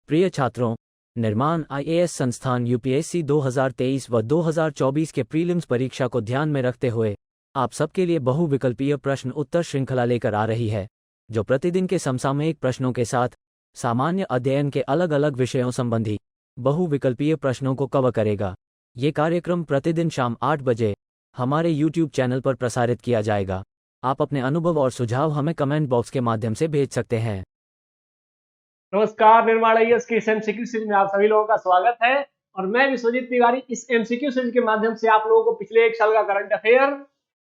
प्रिय छात्रों, निर्माण आईएएस संस्थान यूपीएससी 2023 व 2024 के प्रीलिम्स परीक्षा को ध्यान में रखते हुए आप सबके लिए बहुविकल्पीय प्रश्न उत्तर श्रृंखला लेकर आ रही है, जो प्रतिदिन के समसामयिक प्रश्नों के साथ सामान्य अध्ययन के अलग अलग विषयों संबंधी बहुविकल्पीय प्रश्नों को कवर करेगा। ये कार्यक्रम प्रतिदिन शाम 8 बजे हमारे यूट्यूब चैनल पर प्रसारित किया जाएगा। आप अपने अनुभव और सुझाव हमें कमेंट बॉक्स के माध्यम से भेज सकते हैं। नमस्कार, निर्माण आईएएस की इस एमसीक्यू सीरीज में आप सभी लोगों का स्वागत है और मैं विश्वजीत तिवारी इस एमसीक्यू सीरीज के माध्यम से आप लोगों को पिछले एक साल का करंट अफेयर,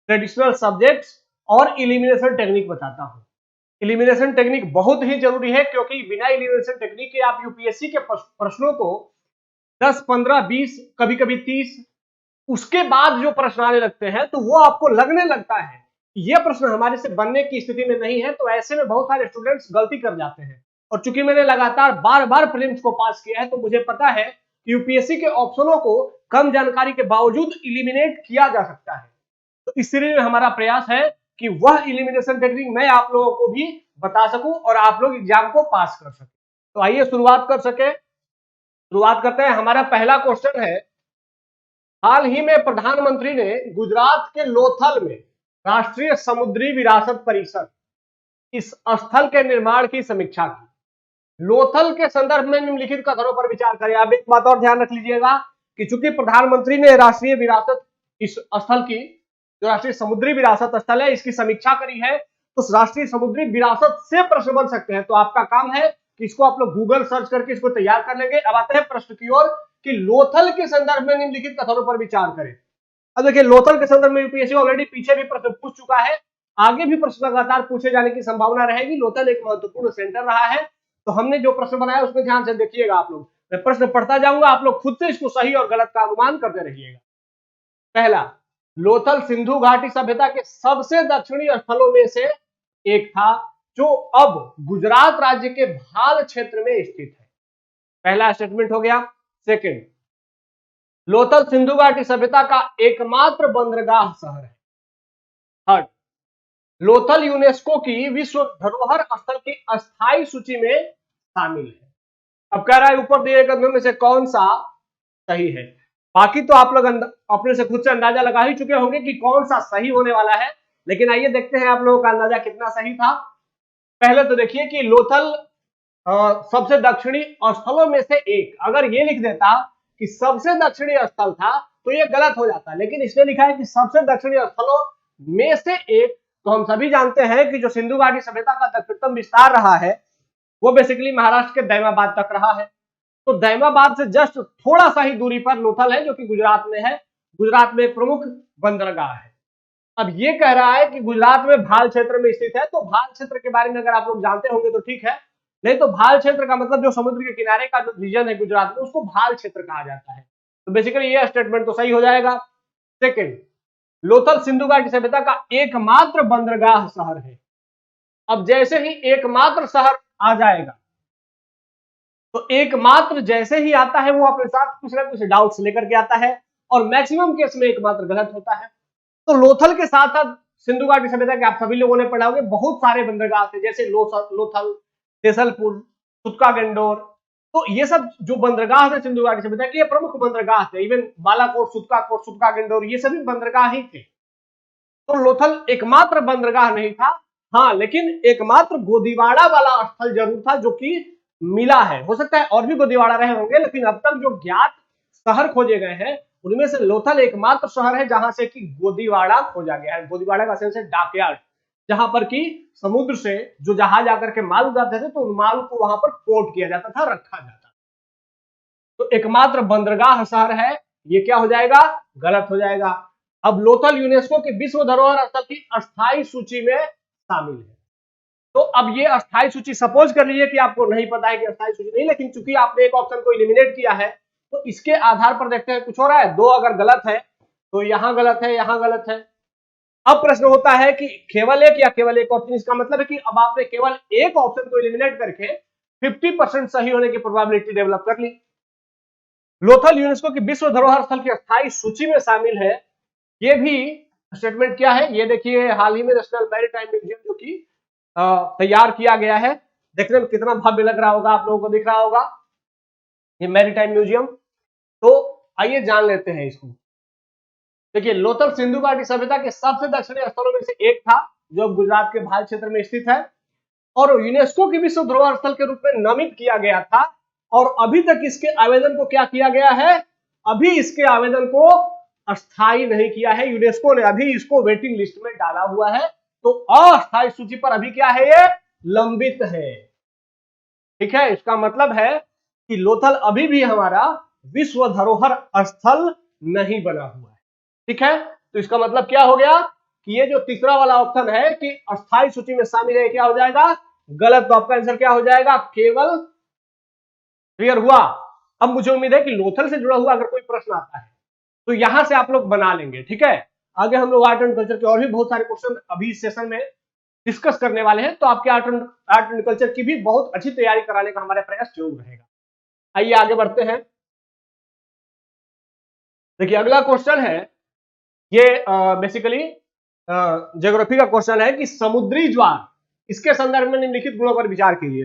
ट्रेडिशनल सब्जेक्ट्स और इलिमिनेशन टेक्निक बताता हूं। इलिमिनेशन टेक्निक बहुत ही जरूरी है क्योंकि बिना इलिमिनेशन टेक्निक के आप यूपीएससी के प्रश्नों को 10, 15, 20, कभी-कभी 30 उसके बाद जो प्रश्न आने लगते हैं तो वो आपको लगने लगता है कि ये प्रश्न हमारे से बनने की स्थिति में नहीं है। तो ऐसे में बहुत सारे स्टूडेंट्स गलती कर जाते हैं और चूंकि मैंने लगातार बार-बार प्रीलिम्स को पास किया है तो मुझे पता है कि यूपीएससी के ऑप्शनों को कम जानकारी के बावजूद इलिमिनेट किया जा सकता है। तो इस सीरीज में हमारा प्रयास है कि वह इलिमिनेशन टेक्निक मैं आप लोगों को भी बता सकूं और आप लोग एग्जाम को पास कर सकें। तो आइए शुरुआत करते हैं। हमारा पहला क्वेश्चन है, हाल ही में प्रधानमंत्री ने गुजरात के लोथल में राष्ट्रीय समुद्री विरासत परिषद इस स्थल के निर्माण की समीक्षा की। लोथल के संदर्भ में निम्नलिखित कथनों पर विचार करें। आप एक बात और ध्यान रख लीजिएगा कि चूंकि प्रधानमंत्री ने राष्ट्रीय विरासत इस स्थल की, जो राष्ट्रीय समुद्री विरासत स्थल है, इसकी समीक्षा करी है, तो उस राष्ट्रीय समुद्री विरासत से प्रश्न बन सकते हैं। तो आपका काम है कि इसको आप लोग गूगल सर्च करके इसको तैयार कर लेंगे। अब आते हैं प्रश्न की ओर कि लोथल के संदर्भ में निम्नलिखित कथनों पर विचार करें। अब देखिए, लोथल के संदर्भ में यूपीएससी ऑलरेडी पीछे भी प्रश्न पूछ चुका है, आगे भी प्रश्न लगातार पूछे जाने की संभावना रहेगी। लोथल एक महत्वपूर्ण सेंटर रहा है, तो हमने जो प्रश्न बनाया उसमें ध्यान से देखिएगा। आप लोग, मैं प्रश्न पढ़ता जाऊंगा, आप लोग खुद से इसको सही और गलत का अनुमान करते रहिएगा। पहला, लोथल सिंधु घाटी सभ्यता के सबसे दक्षिणी स्थलों में से एक था, जो अब गुजरात राज्य के भाल क्षेत्र में स्थित है। पहला स्टेटमेंट हो गया। सेकंड, लोथल सिंधु घाटी सभ्यता का एकमात्र बंदरगाह शहर है। थर्ड, लोथल यूनेस्को की विश्व धरोहर स्थल की अस्थायी सूची में शामिल है। अब कह रहा है ऊपर दिए गए कथनों में से कौन सा सही है। बाकी तो आप लोग अपने से खुद से अंदाजा लगा ही चुके होंगे कि कौन सा सही होने वाला है, लेकिन आइए देखते हैं आप लोगों का अंदाजा कितना सही था। पहले तो देखिए कि लोथल सबसे दक्षिणी स्थलों में से एक, अगर ये लिख देता कि सबसे दक्षिणी स्थल था तो ये गलत हो जाता, लेकिन इसने लिखा है कि सबसे दक्षिणी स्थलों में से एक। तो हम सभी जानते हैं कि जो सिंधु घाटी सभ्यता का दक्षिणतम विस्तार रहा है वो बेसिकली महाराष्ट्र के दैमाबाद तक रहा है। तो दैमाबाद से जस्ट थोड़ा सा ही दूरी पर लोथल है, जो कि गुजरात में है। गुजरात में प्रमुख बंदरगाह है। अब ये कह रहा है कि गुजरात में भाल क्षेत्र में स्थित है, तो भाल क्षेत्र के बारे में अगर आप लोग जानते होंगे तो ठीक है, नहीं तो भाल क्षेत्र का मतलब जो समुद्र के किनारे का जो रीजन है गुजरात में, उसको भाल क्षेत्र कहा जाता है। तो बेसिकली ये स्टेटमेंट तो सही हो जाएगा। सेकेंड, लोथल सिंधु घाटी सभ्यता का एकमात्र बंदरगाह शहर है। अब जैसे ही एकमात्र शहर आ जाएगा, तो एकमात्र जैसे ही आता है वो अपने साथ कुछ ना कुछ डाउट्स लेकर के आता है और मैक्सिमम केस में एकमात्र गलत होता है। तो लोथल के साथ साथ सिंधु घाटी सभ्यता के आप सभी लोगों ने पढ़ा होगा बहुत सारे बंदरगाह थे, जैसे लोथल, तेसलपुर, सुतका गंडोर। तो ये सब जो बंदरगाह थे सिंधु घाटी सभ्यता के, ये प्रमुख बंदरगाह थे। इवन बालाकोट, सुतका गंडोर, ये सभी बंदरगाह ही थे। तो लोथल एकमात्र बंदरगाह नहीं था, हाँ, लेकिन एकमात्र गोदीवाड़ा वाला स्थल जरूर था, जो कि मिला है। हो सकता है और भी गोदीवाड़ा रहे होंगे, लेकिन अब तक जो ज्ञात शहर खोजे गए हैं उनमें से लोथल एकमात्र शहर है जहां से कि गोदीवाड़ा खोजा गया है। गोदीवाड़ा का सेंस है डॉकयार्ड, जहां पर कि समुद्र से जो जहाज आकर के माल उतारते थे तो उन माल को वहां पर पोर्ट किया जाता था, रखा जाता था। तो एकमात्र बंदरगाह शहर है, ये क्या हो जाएगा, गलत हो जाएगा। अब लोथल यूनेस्को की विश्व धरोहर स्थल की अस्थायी सूची में शामिल है। तो अब ये अस्थायी सूची, सपोज कर लीजिए कि आपको नहीं पता है कि अस्थायी सूची नहीं, लेकिन चूंकि आपने एक ऑप्शन को एलिमिनेट किया है तो इसके आधार पर देखते हैं कुछ हो रहा है। दो अगर गलत है तो यहां गलत है, यहां गलत है। अब प्रश्न होता है कि केवल एक या केवल एक ऑप्शन। इसका मतलब है कि अब आपने केवल एक ऑप्शन को एलिमिनेट करके 50% सही होने की प्रोबेबिलिटी डेवलप कर ली। लोथल यूनेस्को की विश्व धरोहर स्थल की अस्थायी सूची में शामिल है। ये भी स्टेटमेंट क्या है, ये देखिए, हाल ही में नेशनल मैरीटाइम म्यूजियम जो कि तैयार किया गया है, देखने में कितना भव्य लग रहा होगा, आप लोगों को दिख रहा होगा ये मैरीटाइम म्यूजियम। तो आइए जान लेते हैं इसको। देखिए, लोथल सिंधु घाटी सभ्यता के सबसे दक्षिणी स्थलों में से एक था, जो अब गुजरात के भाल क्षेत्र में स्थित है और यूनेस्को की विश्व धरोहर स्थल के रूप में नामित किया गया था। और अभी तक इसके आवेदन को क्या किया गया है, अभी इसके आवेदन को अस्थायी नहीं किया है यूनेस्को ने, अभी इसको वेटिंग लिस्ट में डाला हुआ है। तो अस्थायी सूची पर अभी क्या है, ये लंबित है। ठीक है, इसका मतलब है कि लोथल अभी भी हमारा विश्व धरोहर स्थल नहीं बना हुआ है। ठीक है, तो इसका मतलब क्या हो गया कि ये जो तीसरा वाला ऑप्शन है कि अस्थायी सूची में शामिल है, क्या हो जाएगा, गलत। तो आपका आंसर क्या हो जाएगा, केवल। क्लियर हुआ। अब मुझे उम्मीद है कि लोथल से जुड़ा हुआ अगर कोई प्रश्न आता है तो यहां से आप लोग बना लेंगे। ठीक है, आगे हम लोग आर्ट एंड कल्चर के और भी बहुत सारे क्वेश्चन अभी इस सेशन में डिस्कस करने वाले हैं, तो आपके आर्ट एंड कल्चर की भी बहुत अच्छी तैयारी कराने का हमारा प्रयास जरूर रहेगा। आइए आगे बढ़ते हैं। देखिए, अगला क्वेश्चन है, ये बेसिकली ज्योग्राफी का क्वेश्चन है कि समुद्री ज्वार, इसके संदर्भ में निम्नलिखित गुणों पर विचार कीजिए।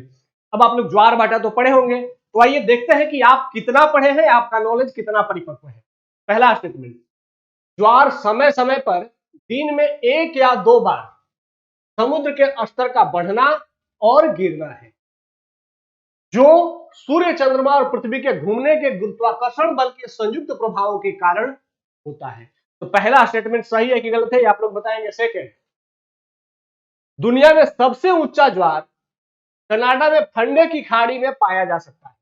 अब आप लोग ज्वार भाटा तो पढ़े होंगे, तो आइए देखते हैं कि आप कितना पढ़े हैं, आपका नॉलेज कितना परिपक्व है। पहला स्टेटमेंट, ज्वार समय समय पर दिन में 1 या 2 बार समुद्र के स्तर का बढ़ना और गिरना है, जो सूर्य, चंद्रमा और पृथ्वी के घूमने के गुरुत्वाकर्षण बल के संयुक्त प्रभावों के कारण होता है। तो पहला स्टेटमेंट सही है कि गलत है, आप लोग बताएंगे। सेकंड, दुनिया में सबसे ऊंचा ज्वार कनाडा में फंडे की खाड़ी में पाया जा सकता है,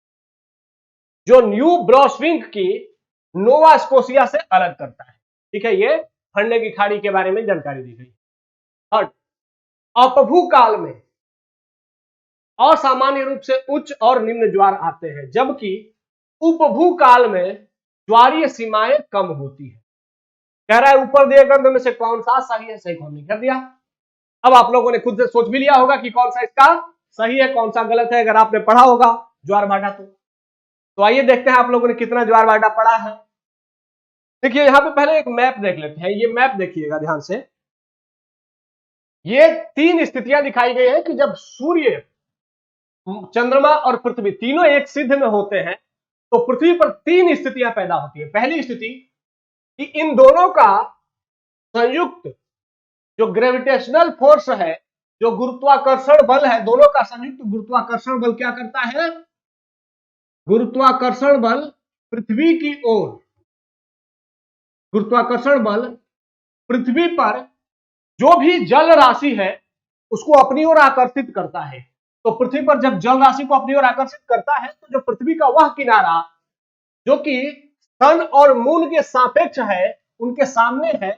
जो न्यू ब्रॉसविंक की नोवा स्कोशिया से अलग करता है। ठीक है, ये फंडे की खाड़ी के बारे में जानकारी दी गई। थर्ड, अपभू काल में असामान्य रूप से उच्च और निम्न ज्वार आते हैं, जबकि उपभू काल में ज्वारीय सीमाएं कम होती है। कह रहा है ऊपर दिए ग्रंथ में से कौन सा सही है, सही कौन नहीं, कर दिया। अब आप लोगों ने खुद से सोच भी लिया होगा कि कौन सा इसका सही है, कौन सा गलत है, अगर आपने पढ़ा होगा ज्वार भाटा तो आइए देखते हैं आप लोगों ने कितना ज्वार भाटा पढ़ा है। देखिए, यहां पे पहले एक मैप देख लेते हैं। ये मैप देखिएगा ध्यान से। ये 3 स्थितियां दिखाई गई है कि जब सूर्य, चंद्रमा और पृथ्वी तीनों एक सिद्ध में होते हैं तो पृथ्वी पर 3 स्थितियां पैदा होती है। पहली स्थिति कि इन दोनों का संयुक्त जो ग्रेविटेशनल फोर्स है, जो गुरुत्वाकर्षण बल है, दोनों का संयुक्त गुरुत्वाकर्षण बल क्या करता है, गुरुत्वाकर्षण बल पृथ्वी की ओर, गुरुत्वाकर्षण बल पृथ्वी पर जो भी जल राशि है उसको अपनी ओर आकर्षित करता है। तो पृथ्वी पर जब जल राशि को अपनी ओर आकर्षित करता है तो जो पृथ्वी का वह किनारा जो कि सन और मून के सापेक्ष है, उनके सामने है,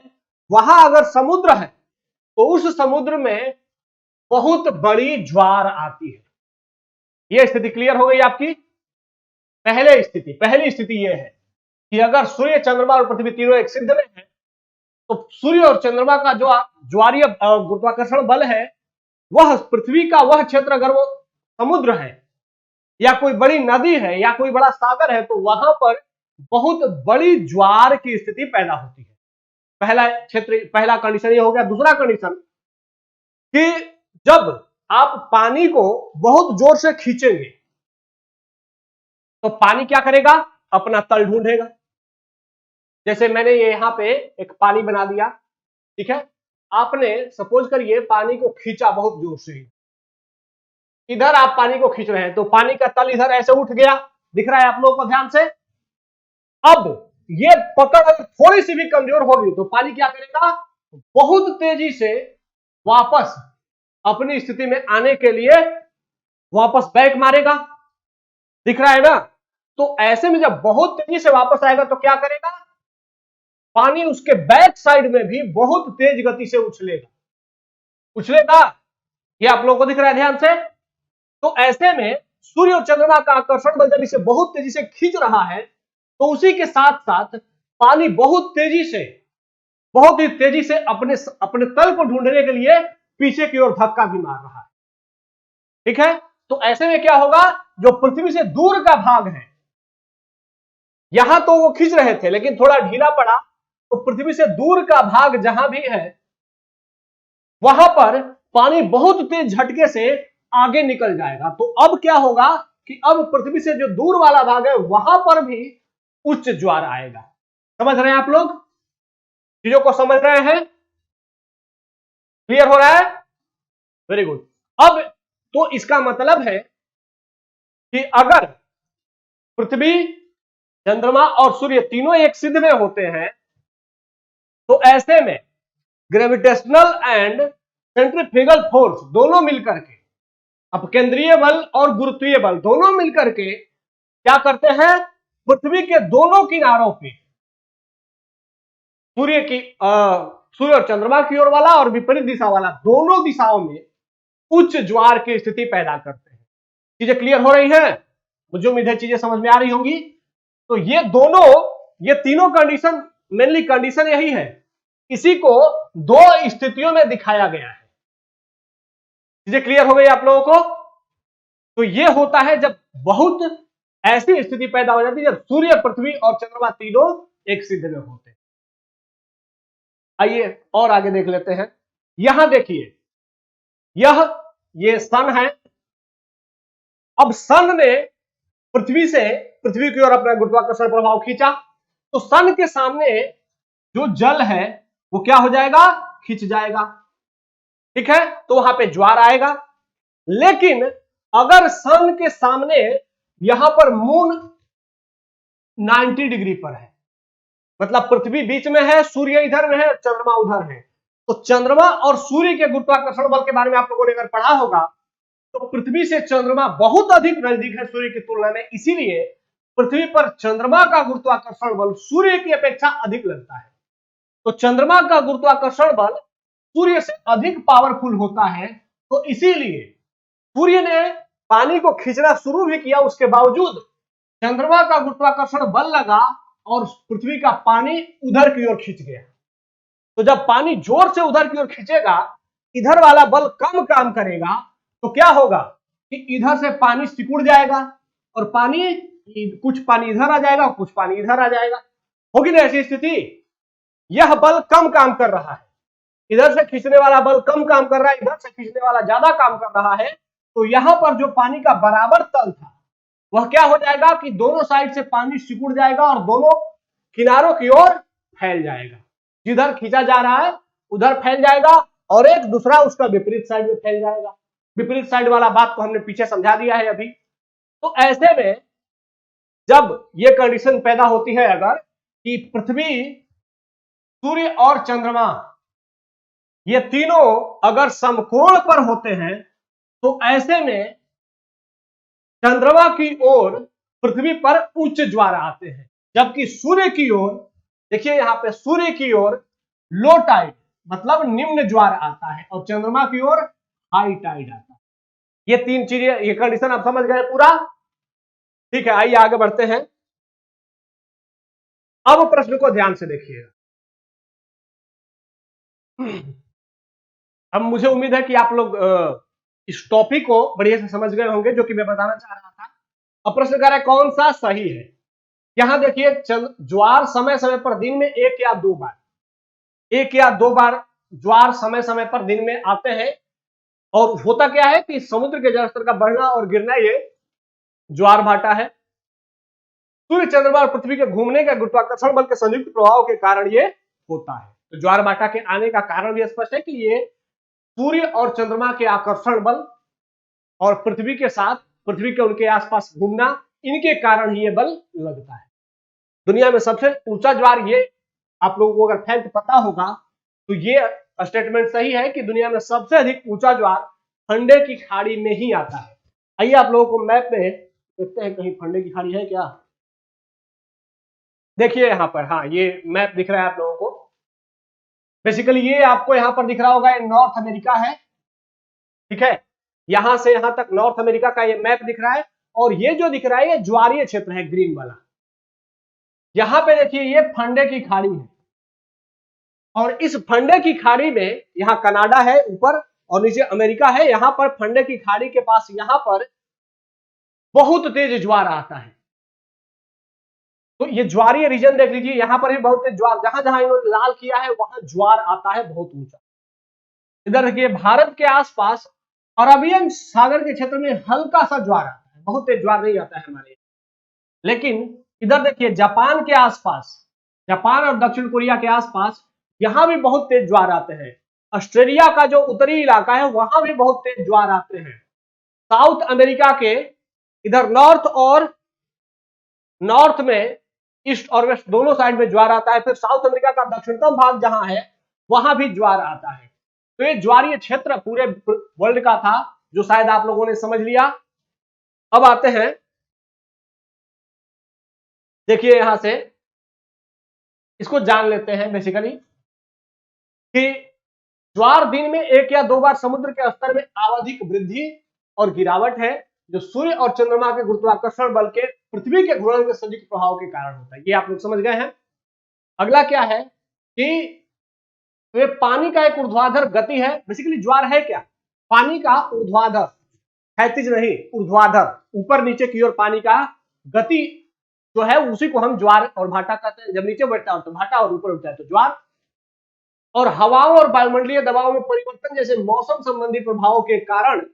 वहां अगर समुद्र है तो उस समुद्र में बहुत बड़ी ज्वार आती है। यह स्थिति क्लियर हो गई आपकी। पहली स्थिति यह है कि अगर सूर्य, चंद्रमा और पृथ्वी तीनों एक सिद्ध में है तो सूर्य और चंद्रमा का जो ज्वारीय गुरुत्वाकर्षण बल है, वह पृथ्वी का वह क्षेत्र अगर वो समुद्र है या कोई बड़ी नदी है या कोई बड़ा सागर है तो वहां पर बहुत बड़ी ज्वार की स्थिति पैदा होती है। पहला कंडीशन ये हो गया। दूसरा कंडीशन कि जब आप पानी को बहुत जोर से खींचेंगे तो पानी क्या करेगा, अपना तल ढूंढेगा। जैसे मैंने ये यहां पे एक पानी बना दिया, ठीक है, आपने सपोज करिए पानी को खींचा बहुत जोर से, इधर आप पानी को खींच रहे हैं तो पानी का तल इधर ऐसे उठ गया, दिख रहा है आप लोगों को ध्यान से। अब ये पकड़ अगर थोड़ी सी भी कमजोर होगी तो पानी क्या करेगा, बहुत तेजी से वापस अपनी स्थिति में आने के लिए वापस बैक मारेगा, दिख रहा है ना। तो ऐसे में जब बहुत तेजी से वापस आएगा तो क्या करेगा, पानी उसके बैक साइड में भी बहुत तेज गति से उछलेगा। ये आप लोगों को दिख रहा है ध्यान से। तो ऐसे में सूर्य और चंद्रमा का आकर्षण बल जब इसे बहुत तेजी से खींच रहा है तो उसी के साथ साथ पानी बहुत ही तेजी से अपने तल को ढूंढने के लिए पीछे की ओर धक्का भी मार रहा है। ठीक है, तो ऐसे में क्या होगा, जो पृथ्वी से दूर का भाग है, यहां तो वो खींच रहे थे लेकिन थोड़ा ढीला पड़ा, तो पृथ्वी से दूर का भाग जहां भी है वहां पर पानी बहुत तेज झटके से आगे निकल जाएगा। तो अब क्या होगा कि अब पृथ्वी से जो दूर वाला भाग है वहां पर भी उच्च ज्वार आएगा। समझ रहे हैं आप लोग? चीजों को समझ रहे हैं? क्लियर हो रहा है? Very good. अब तो इसका मतलब है कि अगर पृथ्वी, चंद्रमा और सूर्य तीनों एक सिद्ध में होते हैं तो ऐसे में ग्रेविटेशनल एंड सेंट्रीफ्यूगल फोर्स दोनों मिलकर के, अपकेंद्रीय बल और गुरुत्वीय बल दोनों मिलकर के क्या करते हैं, पृथ्वी के दोनों किनारों पे सूर्य और चंद्रमा की ओर वाला और विपरीत दिशा वाला दोनों दिशाओं में उच्च ज्वार की स्थिति पैदा करते हैं। चीजें क्लियर हो रही हैं? मुझे उम्मीद है चीजें समझ में आ रही होंगी। तो ये तीनों कंडीशन, मेनली कंडीशन यही है, इसी को दो स्थितियों में दिखाया गया है। चीजें क्लियर हो गई आप लोगों को? तो ये होता है जब बहुत ऐसी स्थिति पैदा हो जाती है जब सूर्य, पृथ्वी और चंद्रमा तीनों एक सिद्ध में होते हैं। आइए और आगे देख लेते हैं। यहां देखिए, ये सन है। अब सन ने पृथ्वी की ओर अपना गुरुत्वाकर्षण प्रभाव खींचा, तो सन के सामने जो जल है वो क्या हो जाएगा, खिंच जाएगा। ठीक है, तो वहां पे ज्वार आएगा। लेकिन अगर सन के सामने यहां पर मून 90 डिग्री पर है, मतलब पृथ्वी बीच में है, सूर्य इधर में है, चंद्रमा उधर है, तो चंद्रमा और सूर्य के गुरुत्वाकर्षण बल के बारे में आप लोगों ने अगर पढ़ा होगा तो पृथ्वी से चंद्रमा बहुत अधिक नजदीक है सूर्य की तुलना में, इसीलिए पृथ्वी पर चंद्रमा का गुरुत्वाकर्षण बल सूर्य की अपेक्षा अधिक लगता है। तो चंद्रमा का गुरुत्वाकर्षण बल सूर्य से अधिक पावरफुल होता है, तो इसीलिए सूर्य ने पानी को खींचना शुरू भी किया, उसके बावजूद चंद्रमा का गुरुत्वाकर्षण बल लगा और पृथ्वी का पानी उधर की ओर खींच गया। तो जब पानी जोर से उधर की ओर खींचेगा, इधर वाला बल कम काम करेगा, तो क्या होगा कि इधर से पानी सिकुड़ जाएगा और कुछ पानी इधर आ जाएगा, कुछ पानी इधर आ जाएगा। होगी ना ऐसी स्थिति? यह बल कम काम कर रहा है, इधर से खींचने वाला बल कम काम कर रहा है, इधर से खींचने वाला ज्यादा काम कर रहा है। तो यहां पर जो पानी का बराबर तल था वह क्या हो जाएगा कि दोनों साइड से पानी सिकुड़ जाएगा और दोनों किनारों की ओर फैल जाएगा। जिधर खींचा जा रहा है उधर फैल जाएगा और एक दूसरा उसका विपरीत साइड में फैल जाएगा। विपरीत साइड वाला बात को हमने पीछे समझा दिया है अभी। तो ऐसे में जब यह कंडीशन पैदा होती है अगर कि पृथ्वी, सूर्य और चंद्रमा ये तीनों अगर समकोण पर होते हैं, तो ऐसे में चंद्रमा की ओर पृथ्वी पर उच्च ज्वार आते हैं, जबकि सूर्य की ओर, देखिए यहां पे सूर्य की ओर लो टाइड मतलब निम्न ज्वार आता है और चंद्रमा की ओर हाई टाइड आता है। ये तीन चीजें, ये कंडीशन आप समझ गए पूरा? ठीक है, आइए आगे बढ़ते हैं। अब प्रश्न को ध्यान से देखिएगा। अब मुझे उम्मीद है कि आप लोग इस टॉपिक को बढ़िया से समझ गए होंगे जो कि मैं बताना चाह रहा था। अब प्रश्न कह रहा है कौन सा सही है। यहां देखिए, ज्वार समय समय पर दिन में एक या दो बार ज्वार समय समय पर दिन में आते हैं। और होता क्या है कि समुद्र के जलस्तर का बढ़ना और गिरना ये ज्वार भाटा है। सूर्य, चंद्रमा और पृथ्वी के घूमने के गुरुत्वाकर्षण बल के संयुक्त प्रभाव के कारण ये होता है। तो ज्वार भाटा के आने का कारण भी स्पष्ट है कि ये सूर्य और चंद्रमा के आकर्षण बल और पृथ्वी के उनके आसपास घूमना, इनके ही ये बल लगता है। दुनिया में सबसे ऊंचा ज्वार, ये आप लोगों को अगर फैक्ट पता होगा तो ये स्टेटमेंट सही है कि दुनिया में सबसे अधिक ऊंचा ज्वार फंडे की खाड़ी में ही आता है। आइए आप लोगों को मैप में देखते हैं, कहीं फंडे की खाड़ी है क्या। देखिए यहां पर, हाँ ये मैप दिख रहा है आप लोगों को। बेसिकली ये आपको यहां पर दिख रहा होगा, ये नॉर्थ अमेरिका है। ठीक है, यहां से यहां तक नॉर्थ अमेरिका का ये मैप दिख रहा है और ये जो दिख रहा है ये ज्वारीय क्षेत्र है, ग्रीन वाला। यहां पे देखिए ये फंडे की खाड़ी है और इस फंडे की खाड़ी में यहां कनाडा है ऊपर और नीचे अमेरिका है। यहां पर फंडे की खाड़ी के पास यहां पर बहुत तेज ज्वार आता है। तो ये ज्वारीय रीजन देख लीजिए, यहां पर भी बहुत तेज ज्वार, जहां जहां इन्होंने लाल किया है वहां ज्वार आता है बहुत ऊंचा। इधर देखिए भारत के आसपास अरबियन सागर के क्षेत्र में हल्का सा ज्वार आता है, बहुत तेज ज्वार नहीं आता है हमारे। लेकिन इधर देखिए जापान के आसपास, जापान और दक्षिण कोरिया के आसपास यहां भी बहुत तेज ज्वार आते हैं। ऑस्ट्रेलिया का जो उत्तरी इलाका है वहां भी बहुत तेज ज्वार आते हैं। साउथ अमेरिका के इधर नॉर्थ में ईस्ट और वेस्ट दोनों साइड में ज्वार आता है। फिर साउथ अमेरिका का दक्षिणतम भाग जहां है वहां भी ज्वार आता है। तो ये ज्वारीय क्षेत्र पूरे वर्ल्ड का था, जो शायद आप लोगों ने समझ लिया। अब आते हैं, देखिए यहां से इसको जान लेते हैं बेसिकली कि ज्वार दिन में 1 या 2 बार समुद्र के स्तर में आवधिक वृद्धि और गिरावट है, जो सूर्य और चंद्रमा के गुरुत्वाकर्षण बल के पृथ्वी के घूर्णन के संयुक्त प्रभाव के कारण होता है। ये आप लोग समझ गए हैं। अगला क्या है कि ये पानी का एक ऊर्ध्वाधर गति है। बेसिकली ज्वार है क्या? पानी का ऊर्ध्वाधर, क्षैतिज नहीं, ऊर्ध्वाधर, ऊपर नीचे की ओर पानी का गति जो है उसी को हम ज्वार और भाटा कहते हैं। जब नीचे बढ़ता है तो भाटा और ऊपर उठता है तो ज्वार। और हवाओं और वायुमंडलीय दबाव में परिवर्तन जैसे मौसम संबंधी प्रभावों के कारण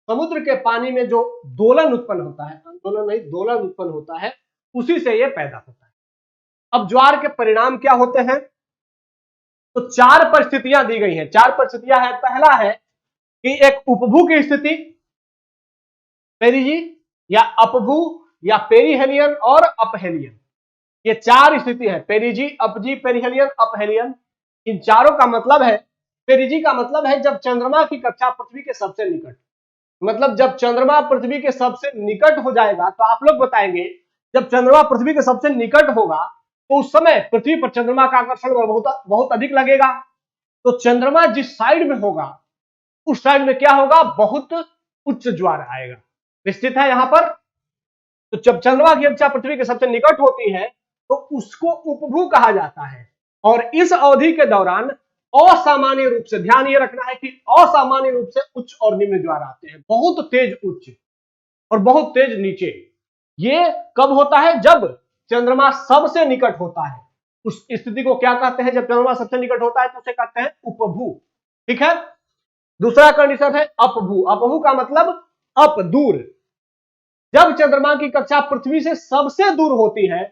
समुद्र के पानी में जो दोलन उत्पन्न होता है, आंदोलन नहीं दोलन उत्पन्न होता है, उसी से यह पैदा होता है। अब ज्वार के परिणाम क्या होते हैं? तो 4 परिस्थितियां दी गई हैं। 4 परिस्थितियां हैं। पहला है कि एक उपभू की स्थिति, पेरिजी या अपभू या पेरीहेलियन और अपहेलियन, ये 4 स्थिति है। पेरिजी, अपजी, पेरीहेलियन, अपहेलियन। इन चारों का मतलब है, पेरिजी का मतलब है जब चंद्रमा की कक्षा पृथ्वी के सबसे निकट, मतलब जब चंद्रमा पृथ्वी के सबसे निकट हो जाएगा, तो आप लोग बताएंगे जब चंद्रमा पृथ्वी के सबसे निकट होगा तो उस समय पृथ्वी पर चंद्रमा का आकर्षण बहुत बहुत अधिक लगेगा। तो चंद्रमा जिस साइड में होगा उस साइड में क्या होगा? बहुत उच्च ज्वार आएगा। निश्चित है यहां पर। तो जब चंद्रमा की कक्षा पृथ्वी के सबसे निकट होती है तो उसको उपभू कहा जाता है। और इस अवधि के दौरान असामान्य रूप से, ध्यान ये रखना है कि असामान्य रूप से उच्च और निम्न ज्वार आते हैं। बहुत तेज उच्च और बहुत तेज नीचे। ये कब होता है? जब चंद्रमा सबसे निकट होता है। उस स्थिति को क्या कहते हैं? जब चंद्रमा सबसे निकट होता है तो उसे कहते हैं उपभू। ठीक है। दूसरा कंडीशन है अपभू। अपभू का मतलब अप, दूर। जब चंद्रमा की कक्षा पृथ्वी से सबसे दूर होती है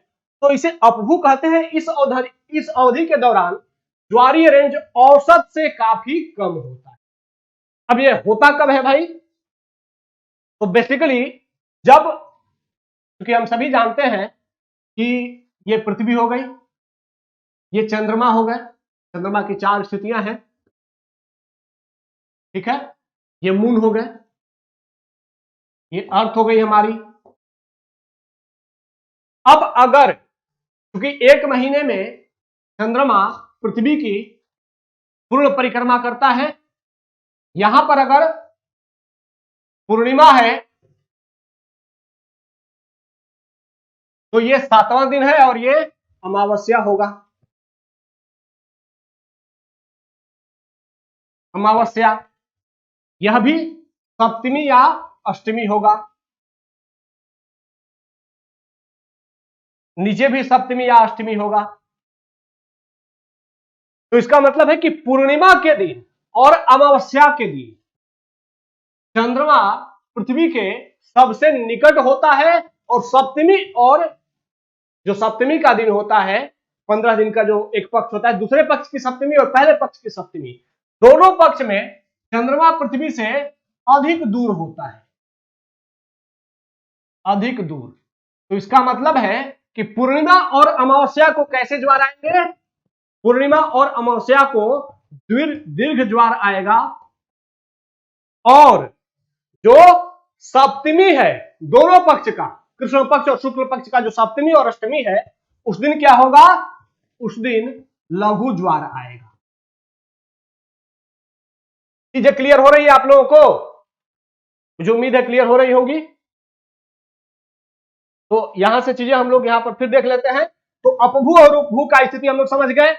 तो इसे अपभू कहते हैं। इस अवधि के दौरान ज्वारीय रेंज औसत से काफी कम होता है। अब ये होता कब है भाई? तो बेसिकली जब, क्योंकि हम सभी जानते हैं कि ये पृथ्वी हो गई, ये चंद्रमा हो गए, चंद्रमा की 4 स्थितियां हैं। ठीक है। ये मून हो गए, ये अर्थ हो गई हमारी। अब अगर, क्योंकि 1 महीने में चंद्रमा पृथ्वी की पूर्ण परिक्रमा करता है, यहां पर अगर पूर्णिमा है तो ये 7वां दिन है और ये अमावस्या होगा। अमावस्या, यह भी सप्तमी या अष्टमी होगा। नीचे भी सप्तमी या अष्टमी होगा। तो इसका मतलब है कि पूर्णिमा के दिन और अमावस्या के दिन चंद्रमा पृथ्वी के सबसे निकट होता है। और सप्तमी, और जो सप्तमी का दिन होता है, 15 दिन का जो एक पक्ष होता है, दूसरे पक्ष की सप्तमी और पहले पक्ष की सप्तमी, दोनों पक्ष में चंद्रमा पृथ्वी से अधिक दूर होता है, अधिक दूर। तो इसका मतलब है कि पूर्णिमा और अमावस्या को कैसे ज्वार आएंगे? पूर्णिमा और अमावस्या को दीर्घ ज्वार आएगा। और जो सप्तमी है, दोनों पक्ष का, कृष्ण पक्ष और शुक्ल पक्ष का जो सप्तमी और अष्टमी है, उस दिन क्या होगा? उस दिन लघु ज्वार आएगा। चीजें क्लियर हो रही है आप लोगों को? मुझे उम्मीद है क्लियर हो रही होगी। तो यहां से चीजें हम लोग यहां पर फिर देख लेते हैं। तो अपभू और उपभू का स्थिति हम लोग समझ गए।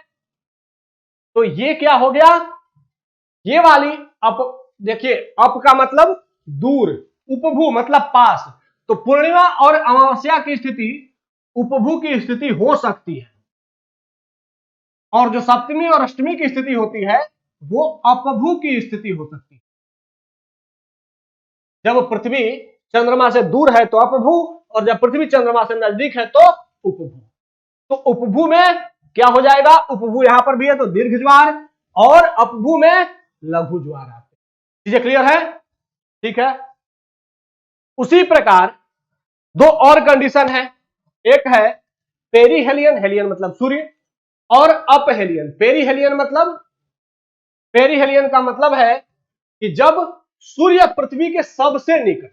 तो ये क्या हो गया? ये वाली अप, देखिए अप का मतलब दूर, उपभू मतलब पास। तो पूर्णिमा और अमावस्या की स्थिति उपभू की स्थिति हो सकती है, और जो सप्तमी और अष्टमी की स्थिति होती है वो अपभू की स्थिति हो सकती है। जब पृथ्वी चंद्रमा से दूर है तो अपभू, और जब पृथ्वी चंद्रमा से नजदीक है तो उपभू। तो उपभू में क्या हो जाएगा, उपभू यहां पर भी है तो दीर्घ ज्वार, और अपभू में लघु ज्वार आते हैं। चीजें क्लियर है? ठीक है। उसी प्रकार दो और कंडीशन है, एक है पेरीहेलियन, हेलियन मतलब सूर्य, और अपहेलियन। पेरीहेलियन का मतलब है कि जब सूर्य पृथ्वी के सबसे निकट,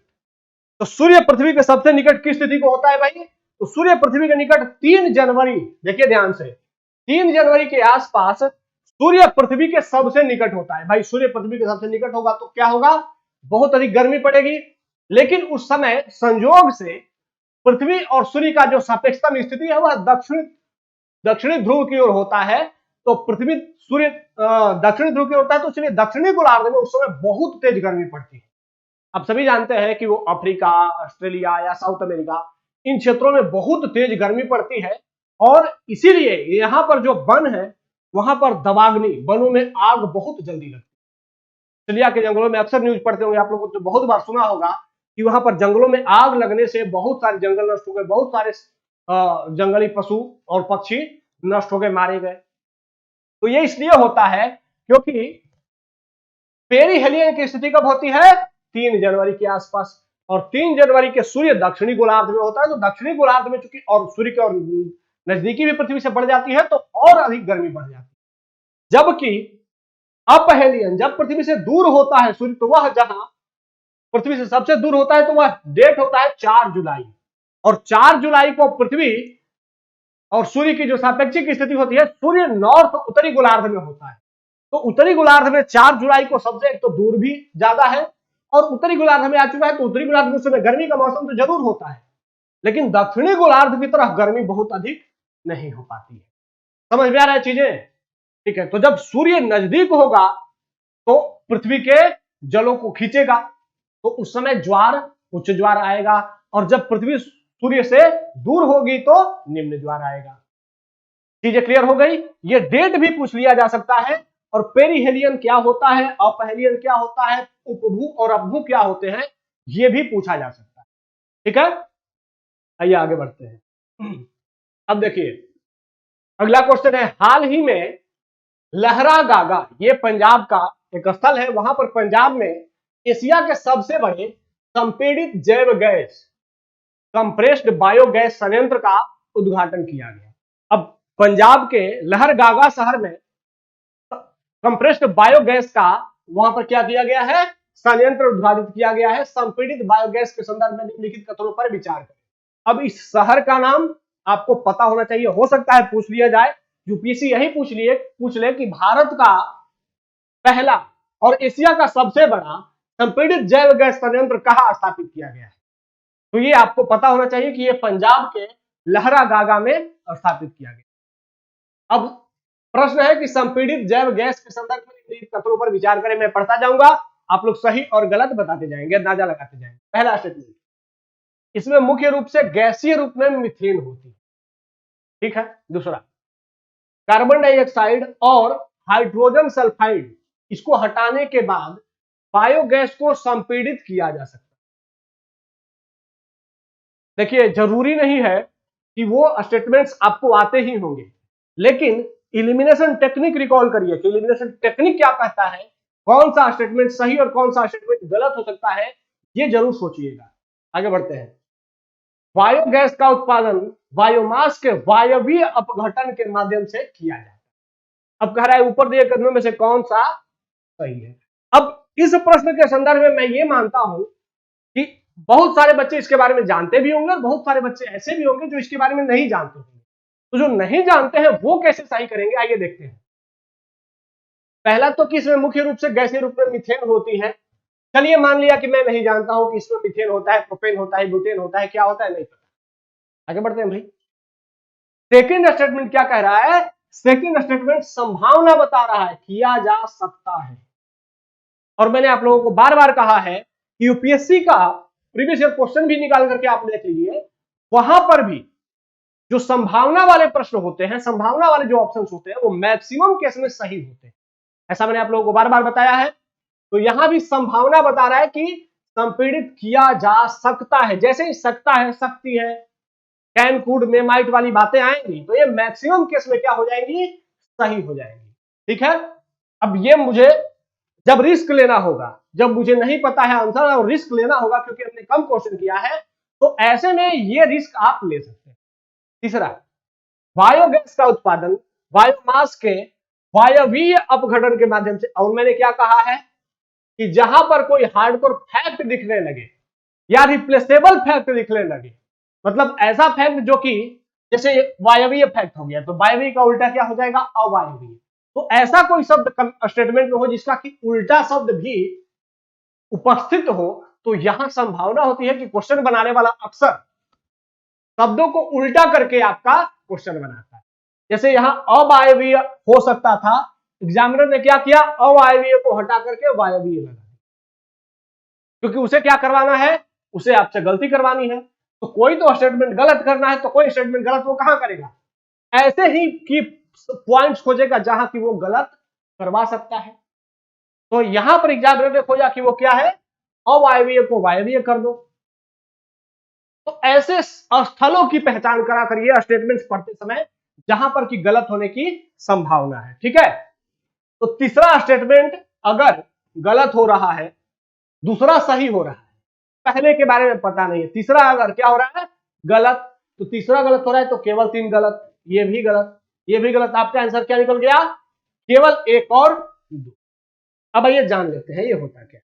तो सूर्य पृथ्वी के सबसे निकट किस स्थिति को होता है भाई, तो सूर्य पृथ्वी के निकट 3 जनवरी, देखिए ध्यान से, 3 जनवरी के आसपास सूर्य पृथ्वी के सबसे निकट होता है। भाई सूर्य पृथ्वी के सबसे निकट होगा तो क्या होगा, बहुत अधिक गर्मी पड़ेगी। लेकिन उस समय संयोग से पृथ्वी और सूर्य का जो सापेक्षतम स्थिति है वह दक्षिणी ध्रुव की ओर होता है। तो पृथ्वी सूर्य दक्षिणी ध्रुव की ओर होता है, तो इसलिए दक्षिणी गोलार्ध में उस समय बहुत तेज गर्मी पड़ती है। आप सभी जानते हैं कि वो अफ्रीका, ऑस्ट्रेलिया या साउथ अमेरिका, इन क्षेत्रों में बहुत तेज गर्मी पड़ती है, और इसीलिए यहां पर जो वन है वहां पर दवाग्नि, वनों में आग बहुत जल्दी लगती है। ऑस्ट्रेलिया के जंगलों में अक्सर न्यूज पढ़ते होंगे आप लोगों को, तो बहुत बार सुना होगा कि वहां पर जंगलों में आग लगने से बहुत सारे जंगल नष्ट हो गए, बहुत सारे जंगली पशु और पक्षी नष्ट हो गए, मारे गए। तो ये इसलिए होता है क्योंकि पेरीहेलियन की स्थिति कब होती है, 3 जनवरी के आसपास, और 3 जनवरी के सूर्य दक्षिणी गोलार्ध में होता है। तो दक्षिणी गोलार्ध में चूंकि और सूर्य की और नजदीकी भी पृथ्वी से बढ़ जाती है तो और अधिक गर्मी बढ़ जाती है। जबकि अपहेलियन, जब पृथ्वी से दूर होता है सूर्य, तो वह जहां पृथ्वी से सबसे दूर होता है तो वह डेट होता है 4 जुलाई, और 4 जुलाई को पृथ्वी और सूर्य की जो सापेक्षिक स्थिति होती है, सूर्य नॉर्थ उत्तरी गोलार्ध में होता है। तो उत्तरी गोलार्ध में 4 जुलाई को सबसे एक तो दूर भी ज्यादा है, और उत्तरी गोलार्ध में आ चुका है, तो उत्तरी गोलार्ध में उस समय गर्मी का मौसम तो जरूर होता है, लेकिन दक्षिणी गोलार्ध की तरफ गर्मी बहुत अधिक नहीं हो पाती है। समझ में आ रहा है चीजें? ठीक है। तो जब सूर्य नजदीक होगा तो पृथ्वी के जलों को खींचेगा, तो उस समय ज्वार, उच्च ज्वार आएगा, और जब पृथ्वी सूर्य से दूर होगी तो निम्न ज्वार आएगा। चीजें क्लियर हो गई? ये डेट भी पूछ लिया जा सकता है, और पेरीहेलियन क्या होता है, अपहेलियन क्या होता है, उपभू और अपभू क्या होते हैं, ये भी पूछा जा सकता है। ठीक है, आइए आगे बढ़ते हैं। अब देखिए अगला क्वेश्चन है, हाल ही में लहरागागा, ये पंजाब का एक स्थल है, वहां पर पंजाब में एशिया के सबसे बड़े संपीड़ित जैव गैस, कंप्रेस्ड बायोगैस संयंत्र का उद्घाटन किया गया। अब पंजाब के लहरगागा शहर में कंप्रेस्ड बायोगैस का वहां पर क्या किया गया है, संयंत्र उद्घाटित किया गया है। संपीड़ित बायोगैस के संदर्भ में निम्नलिखित कथनों पर विचार करें। अब इस शहर का नाम आपको पता होना चाहिए, हो सकता है पूछ लिया जाए, यूपीएससी यही पूछ ले कि भारत का पहला और एशिया का सबसे बड़ा संपीड़ित जैव गैस संयंत्र कहां स्थापित किया गया है। तो ये आपको पता होना चाहिए कि ये पंजाब के लहरागागा में स्थापित किया गया। अब प्रश्न है कि संपीड़ित जैव गैस के संदर्भ में निम्नलिखित कथनों पर विचार करें। मैं पढ़ता जाऊंगा, आप लोग सही और गलत बताते जाएंगे, अंदाजा लगाते जाएंगे। पहला स्टेटमेंट, इसमें मुख्य रूप से गैसीय रूप में मीथेन होती है। ठीक है। दूसरा, कार्बन डाइऑक्साइड और हाइड्रोजन सल्फाइड, इसको हटाने के बाद बायोगैस को संपीड़ित किया जा सकता है। देखिए जरूरी नहीं है कि वो स्टेटमेंट्स आपको आते ही होंगे, लेकिन इलिमिनेशन टेक्निक रिकॉल करिए कि इलिमिनेशन टेक्निक क्या कहता है, कौन सा स्टेटमेंट सही और कौन सा स्टेटमेंट गलत हो सकता है, ये जरूर सोचिएगा। आगे बढ़ते हैं। बायोगैस का उत्पादन बायोमास के वायवीय अपघटन के माध्यम से किया जाता है। अब कह रहा है ऊपर दिए कथनों में से कौन सा सही है। अब इस प्रश्न के संदर्भ में मैं ये मानता हूं कि बहुत सारे बच्चे इसके बारे में जानते भी होंगे और बहुत सारे बच्चे ऐसे भी होंगे जो इसके बारे में नहीं जानते होंगे। तो जो नहीं जानते हैं वो कैसे सही करेंगे, आइए देखते हैं। पहला तो कि इसमें मुख्य रूप से गैसीय रूप में मीथेन होती है। चलिए मान लिया कि मैं नहीं जानता हूं कि इसमें मीथेन होता है, प्रोपेन होता है, ब्यूटेन होता है, क्या होता है नहीं पता। आगे बढ़ते हैं भाई। सेकंड स्टेटमेंट क्या कह रहा है, सेकंड स्टेटमेंट संभावना बता रहा है, किया जा सकता है। और मैंने आप लोगों को बार बार कहा है कि यूपीएससी का प्रीवियस ईयर क्वेश्चन भी निकाल करके आप देख लीजिए, वहां पर भी जो संभावना वाले प्रश्न होते हैं, संभावना वाले जो ऑप्शंस होते हैं, वो मैक्सिमम केस में सही होते हैं। ऐसा मैंने आप लोगों को बार बार बताया है। तो यहां भी संभावना बता रहा है कि संपीड़ित किया जा सकता है। जैसे ही सकता है, सकती है, कैन, कुड, मे, माइट वाली बातें आएंगी तो ये मैक्सिमम केस में क्या हो जाएंगी, सही हो जाएंगी। ठीक है, अब ये मुझे जब रिस्क लेना होगा, जब मुझे नहीं पता है आंसर और रिस्क लेना होगा क्योंकि हमने कम क्वेश्चन किया है, तो ऐसे में ये रिस्क आप ले सकते हैं। तीसरा, बायोगैस का उत्पादन बायोमास के वायवीय अपघटन के माध्यम से। और मैंने क्या कहा है कि जहां पर कोई हार्डकोर फैक्ट दिखने लगे या रिप्लेसेबल फैक्ट दिखने लगे, मतलब ऐसा फैक्ट जो कि जैसे वायवीय फैक्ट हो गया, तो वायवीय का उल्टा क्या हो जाएगा, अवायवीय। तो ऐसा कोई शब्द स्टेटमेंट में हो जिसका कि उल्टा शब्द भी उपस्थित हो, तो यहां संभावना होती है कि क्वेश्चन बनाने वाला अक्सर शब्दों को उल्टा करके आपका क्वेश्चन बनाता है। जैसे यहां अवायवीय हो सकता था, एग्जामिनर ने क्या किया, अवायवीय को हटा करके वायवीय लगा दिया, क्योंकि उसे क्या करवाना है, उसे आपसे गलती करवानी है। तो कोई तो स्टेटमेंट गलत करना है, तो कोई स्टेटमेंट गलत वो कहां करेगा, ऐसे ही की पॉइंट्स खोजेगा जहां की वो गलत करवा सकता है। तो यहां पर एग्जामिनर ने खोजा कि वो क्या है, अवायवीय को वायवीय कर दो। तो ऐसे स्थलों की पहचान करा करिए स्टेटमेंट्स पढ़ते समय जहां पर कि गलत होने की संभावना है। ठीक है, तो तीसरा स्टेटमेंट अगर गलत हो रहा है, दूसरा सही हो रहा है, पहले के बारे में पता नहीं है, तीसरा अगर क्या हो रहा है, गलत, तो तीसरा गलत हो रहा है तो केवल 3 गलत, ये भी गलत, ये भी गलत। आपका आंसर क्या निकल गया, केवल 1 और 2। अब आइए जान लेते हैं ये होता क्या।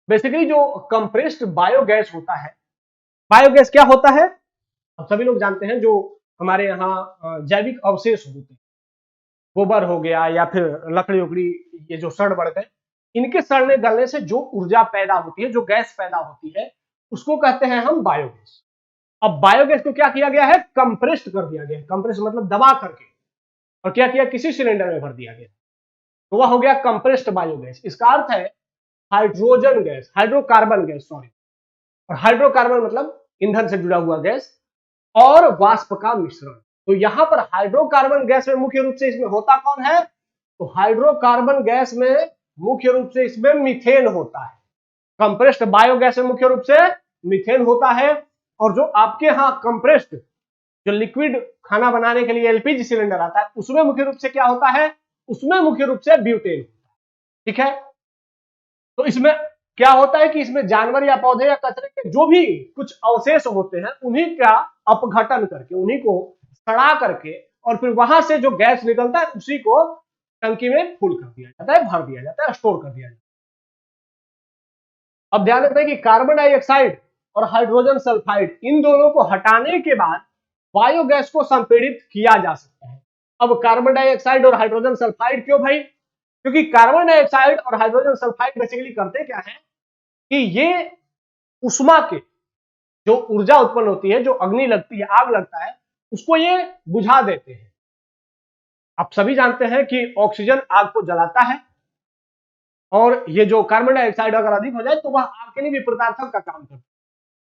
बेसिकली जो कंप्रेस्ड बायोगैस होता है, बायोगैस क्या होता है, अब सभी लोग जानते हैं, जो हमारे यहाँ जैविक अवशेष होते हैं, गोबर हो गया या फिर लकड़ी उकड़ी, ये जो सड़ बढ़ गए, इनके सड़ने गलने से जो ऊर्जा पैदा होती है, जो गैस पैदा होती है, उसको कहते हैं हम बायोगैस। अब बायोगैस को क्या किया गया है, कंप्रेस्ड कर दिया गया। कंप्रेस मतलब दबा करके, और क्या किया, किसी सिलेंडर में भर दिया गया, तो वह हो गया कंप्रेस्ड बायोगैस। इसका अर्थ है hydrogen gas, hydrocarbon gas, sorry, और हाइड्रोकार्बन मतलब ईंधन से जुड़ा हुआ गैस और वाष्प का मिश्रण। तो यहां पर हाइड्रोकार्बन गैस में मुख्य रूप से इसमें होता कौन है, तो हाइड्रोकार्बन गैस में मुख्य रूप से इसमें मीथेन होता है। कंप्रेस्ड बायोगैस में मुख्य रूप से मीथेन होता है, और जो आपके यहां कंप्रेस्ड जो लिक्विड खाना बनाने के लिए एलपीजी सिलेंडर आता है, उसमें मुख्य रूप से क्या होता है, उसमें मुख्य रूप से ब्यूटेन होता है। ठीक है, तो इसमें क्या होता है कि इसमें जानवर या पौधे या कचरे के जो भी कुछ अवशेष होते हैं, उन्हीं का अपघटन करके, उन्हीं को सड़ा करके, और फिर वहां से जो गैस निकलता है उसी को टंकी में फुल कर दिया जाता है, भर दिया जाता है, स्टोर कर दिया जाता है। अब ध्यान रखते हैं कि कार्बन डाइऑक्साइड और हाइड्रोजन सल्फाइड, इन दोनों को हटाने के बाद बायोगैस को संपीड़ित किया जा सकता है। अब कार्बन डाइऑक्साइड और हाइड्रोजन सल्फाइड क्यों भाई, क्योंकि कार्बन डाइऑक्साइड और हाइड्रोजन सल्फाइड बेसिकली करते क्या है कि ये उष्मा के जो ऊर्जा उत्पन्न होती है, जो अग्नि लगती है, आग लगता है, उसको ये बुझा देते हैं। आप सभी जानते हैं कि ऑक्सीजन आग को जलाता है, और ये जो कार्बन डाइऑक्साइड अगर अधिक हो जाए तो वह आग के लिए विपरीतार्थक का काम करता है।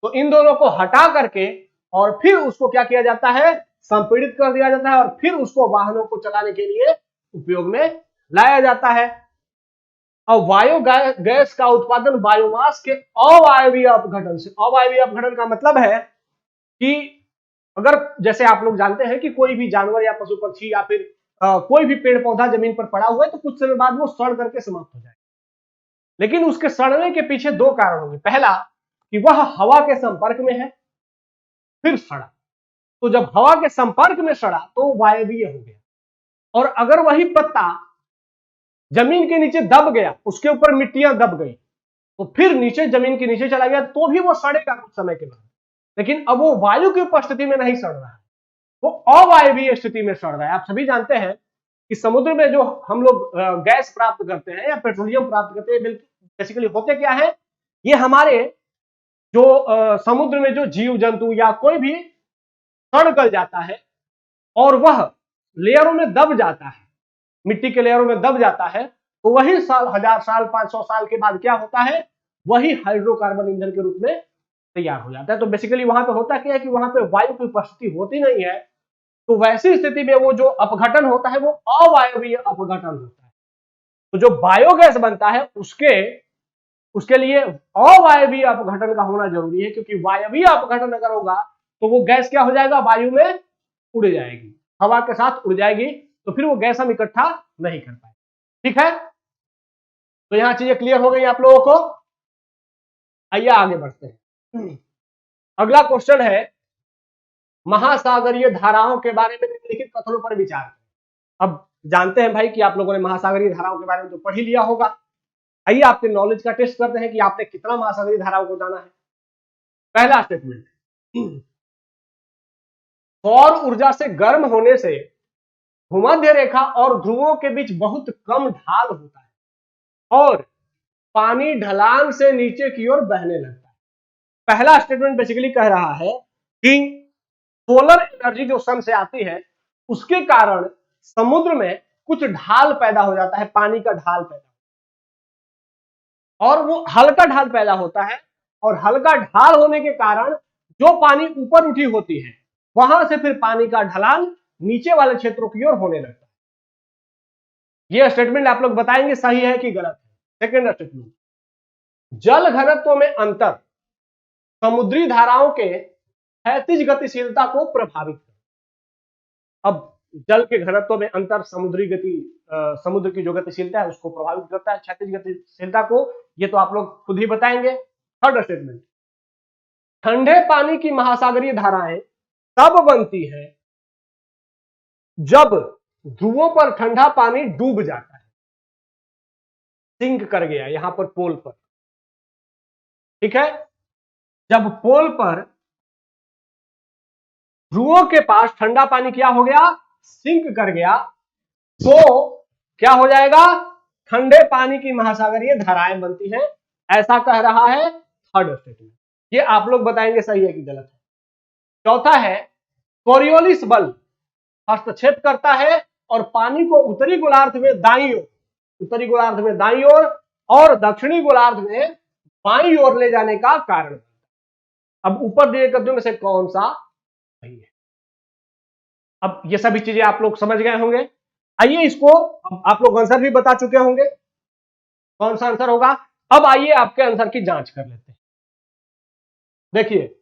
तो इन दोनों को हटा करके और फिर उसको क्या किया जाता है, संपीड़ित कर दिया जाता है, और फिर उसको वाहनों को चलाने के लिए उपयोग में लाया जाता है। और बायोगैस का उत्पादन बायोमास के अवायवीय अपघटन से। अवायवीय अपघटन का मतलब है कि अगर जैसे आप लोग जानते हैं कि कोई भी जानवर या पशु पक्षी या फिर कोई भी पेड़ पौधा जमीन पर पड़ा हुआ है, तो कुछ समय बाद वो सड़ करके समाप्त हो जाएगा, लेकिन उसके सड़ने के पीछे 2 कारण होंगे। पहला कि वह हवा के संपर्क में है, फिर सड़ा, तो जब हवा के संपर्क में सड़ा तो वायवीय हो गया। और अगर वही पत्ता जमीन के नीचे दब गया, उसके ऊपर मिट्टियां दब गई, तो फिर नीचे जमीन के नीचे चला गया, तो भी वो सड़ेगा कुछ समय के बाद, लेकिन अब वो वायु की उपस्थिति में नहीं सड़ रहा है, वो अवायवीय स्थिति में सड़ रहा है। आप सभी जानते हैं कि समुद्र में जो हम लोग गैस प्राप्त करते हैं या पेट्रोलियम प्राप्त करते हैं, बेसिकली होते क्या है, ये हमारे जो समुद्र में जो जीव जंतु या कोई भी सड़ गल जाता है और वह लेयरों में दब जाता है, मिट्टी के लेयरों में दब जाता है, तो वही साल, 1000 साल, 500 साल के बाद क्या होता है, वही हाइड्रोकार्बन ईंधन के रूप में तैयार हो जाता है। तो बेसिकली वहां पे होता क्या है कि वहां पे वायु की उपस्थिति होती नहीं है, तो वैसी स्थिति में वो जो अपघटन होता है वो अवायवीय अपघटन होता है। तो जो बायोगैस बनता है उसके उसके लिए अवायवीय अपघटन का होना जरूरी है, क्योंकि वायवीय अपघटन अगर होगा तो वो गैस क्या हो जाएगा, वायु में उड़ जाएगी, हवा के साथ उड़ जाएगी, तो फिर वो गैस हम इकट्ठा नहीं कर पाएंगे। ठीक है, तो यहां चीजें क्लियर हो गई आप लोगों को। आइए आगे बढ़ते हैं। अगला क्वेश्चन है, महासागरीय धाराओं के बारे में निम्नलिखित कथनों पर विचार करें। अब जानते हैं भाई कि आप लोगों ने महासागरीय धाराओं के बारे में तो पढ़ ही लिया होगा। आइए आपके नॉलेज का टेस्ट करते हैं कि आपने कितना महासागरीय धाराओं को जाना है। पहला स्टेटमेंट, सौर ऊर्जा से गर्म होने से भूमध्य रेखा और ध्रुवों के बीच बहुत कम ढाल होता है और पानी ढलान से नीचे की ओर बहने लगता है। पहला स्टेटमेंट बेसिकली कह रहा है कि सोलर एनर्जी जो सन से आती है उसके कारण समुद्र में कुछ ढाल पैदा हो जाता है, पानी का ढाल पैदा, और वो हल्का ढाल पैदा होता है, और हल्का ढाल होने के कारण जो पानी ऊपर उठी होती है वहां से फिर पानी का ढलान नीचे वाले क्षेत्रों की ओर होने लगता है। यह स्टेटमेंट आप लोग बताएंगे सही है कि गलत है। सेकेंड स्टेटमेंट, जल घनत्व में अंतर समुद्री धाराओं के क्षैतिज गतिशीलता को प्रभावित करता है। अब जल के घनत्व में अंतर समुद्र की जो गतिशीलता है उसको प्रभावित करता है, क्षैतिज गतिशीलता को, ये तो आप लोग खुद ही बताएंगे। थर्ड स्टेटमेंट, ठंडे पानी की महासागरीय धाराएं तब बनती है जब ध्रुवों पर ठंडा पानी डूब जाता है, सिंक कर गया यहां पर पोल पर। ठीक है, जब पोल पर ध्रुवों के पास ठंडा पानी क्या हो गया, सिंक कर गया, तो क्या हो जाएगा, ठंडे पानी की महासागरीय धाराएं बनती हैं, ऐसा कह रहा है थर्ड स्टेटमेंट। ये आप लोग बताएंगे सही है कि गलत है। चौथा है, कोरियोलिस बल हस्तक्षेप करता है और पानी को उत्तरी गोलार्ध में दाईं ओर और दक्षिणी गोलार्ध में बाईं ओर ले जाने का कारण। अब ऊपर दिए कथनों में से कौन सा सही है? अब ये सभी चीजें आप लोग समझ गए होंगे। आइए इसको, अब आप लोग आंसर भी बता चुके होंगे कौन सा आंसर होगा। अब आइए आपके आंसर की जांच कर लेते हैं। देखिए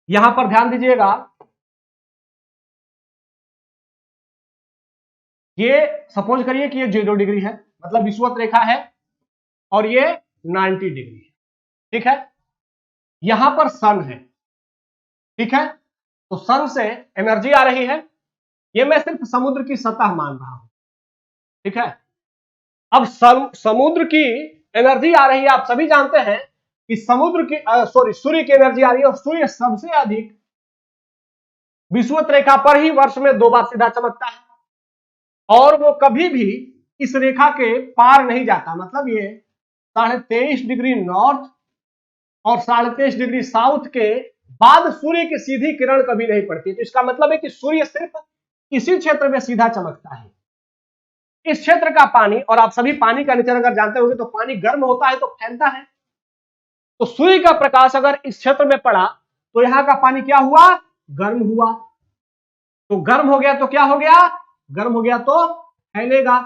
यहां पर ध्यान दीजिएगा, ये सपोज करिए कि ये 0 डिग्री है, मतलब विषुवत रेखा है, और ये 90 डिग्री है। ठीक है, यहां पर सन है। ठीक है, तो सन से एनर्जी आ रही है, ये मैं सिर्फ समुद्र की सतह मान रहा हूं। ठीक है, अब समुद्र की एनर्जी आ रही है, आप सभी जानते हैं कि सूर्य की एनर्जी आ रही है, और सूर्य सबसे अधिक विषुवत रेखा पर ही वर्ष में 2 बार सीधा चमकता है, और वो कभी भी इस रेखा के पार नहीं जाता। मतलब ये 23.5 डिग्री नॉर्थ और 23.5 डिग्री साउथ के बाद सूर्य की सीधी किरण कभी नहीं पड़ती। तो इसका मतलब है कि सूर्य सिर्फ इसी क्षेत्र में सीधा चमकता है। इस क्षेत्र का पानी, और आप सभी पानी का नेचर अगर जानते होंगे तो पानी गर्म होता है तो फैलता है, तो सूर्य का प्रकाश अगर इस क्षेत्र में पड़ा तो यहां का पानी क्या हुआ, गर्म हुआ। तो गर्म हो गया तो क्या हो गया, गर्म हो गया तो फैलेगा,